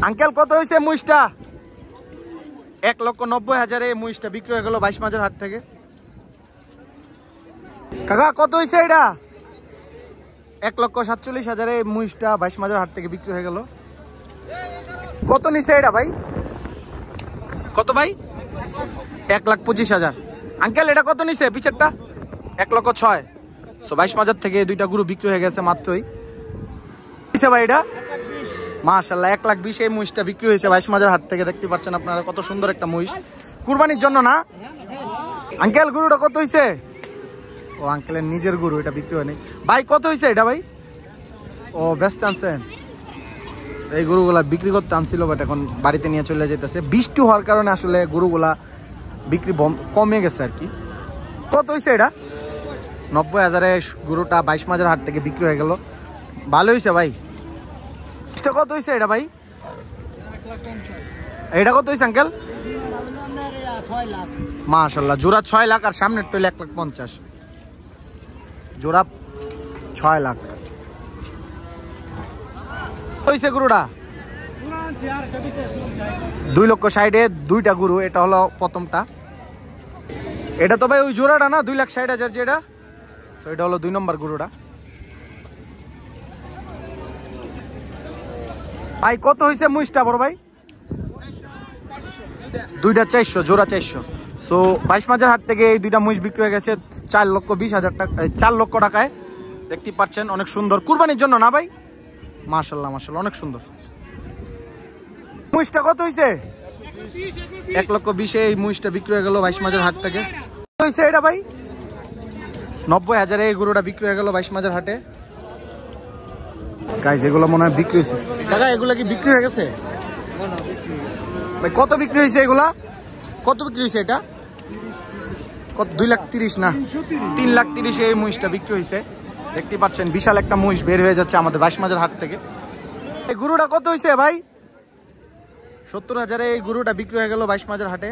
Uncle কত হয়েছে মহিষটা? 1,90,000 এই মহিষটা বিক্রি হয়ে গেল 22 মাজার হাট থেকে। কাকা কত হয়েছে এটা? 1,47,000 এই মহিষটা 22 মাজার হাট থেকে বিক্রি হয়ে গেল। কত নিছে এটা ভাই? কত ভাই? 1,25,000। আঙ্কেল এটা কত নিছে পিছেরটা? 1,06,000। 22 মাজার থেকে দুইটা গরু বিক্রি হয়ে গেছে মাত্রই। ভাই এটা মাশাআল্লাহ 1,20,000 এই মহিষটা বিক্রি হয়েছে 22 মাজার হাট থেকে। দেখতে পাচ্ছেন আপনারা কত সুন্দর একটা মহিষ, কুরবানির জন্য না? আঙ্কেল গরুটা কত হয়েছে? ও আঙ্কেলের নিজের গরু, এটা বিক্রি হয়নি। ভাই কত হয়েছে এটা ভাই? ও ব্যস্ত আনছেন? এই গরুগুলা বিক্রি করতে আনছিল, বাট এখন বাড়িতে নিয়ে চলে যেতেছে। বৃষ্টি হওয়ার কারণে আসলে গরুগুলা বিক্রি কমে গেছে আর কি। কত হয়েছে এটা? 90,000 গরুটা 22 মাজার হাট থেকে বিক্রি হয়ে গেল। ভালো হয়েছে ভাই। কত হয়েছে এটা ভাই? এটা কত হয়েছে আঙ্কেল? মাশাআল্লাহ জোড়া 6 লাখ আর সামনের টইলে 1,50,000, জোড়া 6 লাখ হয়েছে গরুটা। 2,60,000 দুইটা গরু, এটা হলো প্রথমটা। এটা তো ভাই ওই জোড়াটা না 2,60,000 যেটা, এটা হলো 2 নম্বর গরুটা। ভাই কত হয়েছে মহিষটা বড় ভাই? দুইটা 400, জোড়া 400। সো 22 মাজার হাট থেকে এই দুইটা মহিষ বিক্রি হয়ে গেছে 4,20,000 টাকা, 4 লক্ষ টাকায়। দেখতে পাচ্ছেন অনেক সুন্দর, কুরবানির জন্য না ভাই? মাশাআল্লাহ মাশাআল্লাহ অনেক সুন্দর। মহিষটা কত হয়েছে? 1,20,000 এই মহিষটা বিক্রি হয়ে গেল 22 মাজার হাট থেকে। কত হয়েছে এটা ভাই? 90,000 এই গরুটা বিক্রি হয়ে গেল 22 মাজার হাটে। গাইস এগুলো মনে হয় বিক্রি হয়েছে। কাকা এগুলা কি বিক্রি হয়ে গেছে ভাই? কত বিক্রি হয়েছে এগুলা? কত বিক্রি হয়েছে এটা? কত? 2,30,000 না 3,30,000 এই মহিষটা বিক্রি হয়েছে। দেখতে পাচ্ছেন বিশাল একটা মহিষ বের হয়ে যাচ্ছে আমাদের 22 মাজার হাট থেকে। এই গরুটা কত হয়েছে ভাই? 70,000 এই গরুটা বিক্রি হয়ে গেল 22 মাজার হাটে।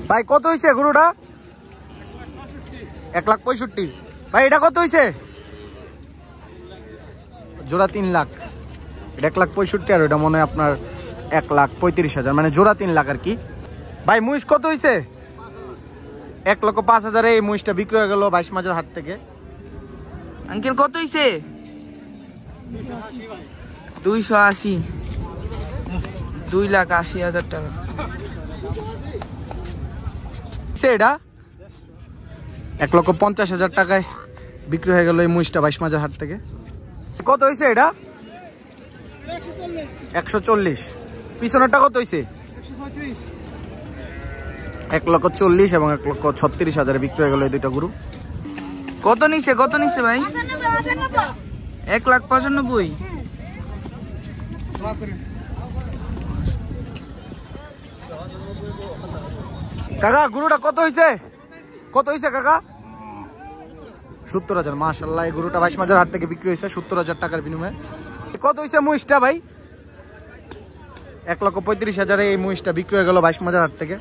ভাই কত হয়েছে গরুটা? 1,65,000। ভাই এটা কত হয়েছে? জোড়া 3 লাখ। এটা 1,65,000 আর এটা মনে হয় আপনার 1,35,000, মানে জোড়া 3 লাখ আর কি। ভাই মহিষ কত হয়েছে? 1,05,000 এই মহিষটা বিক্রি হয়ে গেল 22 মাজার হাট থেকে। আঙ্কেল কত হয়েছে? 280, 2,80,000 টাকা। এটা 1,50,000 টাকায় বিক্রি হয়ে গেল এই মহিষটা 22 মাজার হাট থেকে। কত হয়েছে এটা? 140। পিছনেরটা কত হয়েছে? 1,40,000 এবং 1,36,000 বিক্রি হয়ে গেল এই দুইটা গরু। কত নিছে ভাই? 1,95,000। কাকা গরুটা কত হয়েছে? কত হয়েছে কাকা? 70,000। মাশাআল্লাহ এই গরুটা 22 মাজার হাট থেকে বিক্রি হয়েছে 70,000 টাকার বিনিময়ে। কত হয়েছে মহিষটা ভাই? 1,35,000 এই মহিষটা বিক্রি হয়ে গেল 22 মাজার হাট থেকে।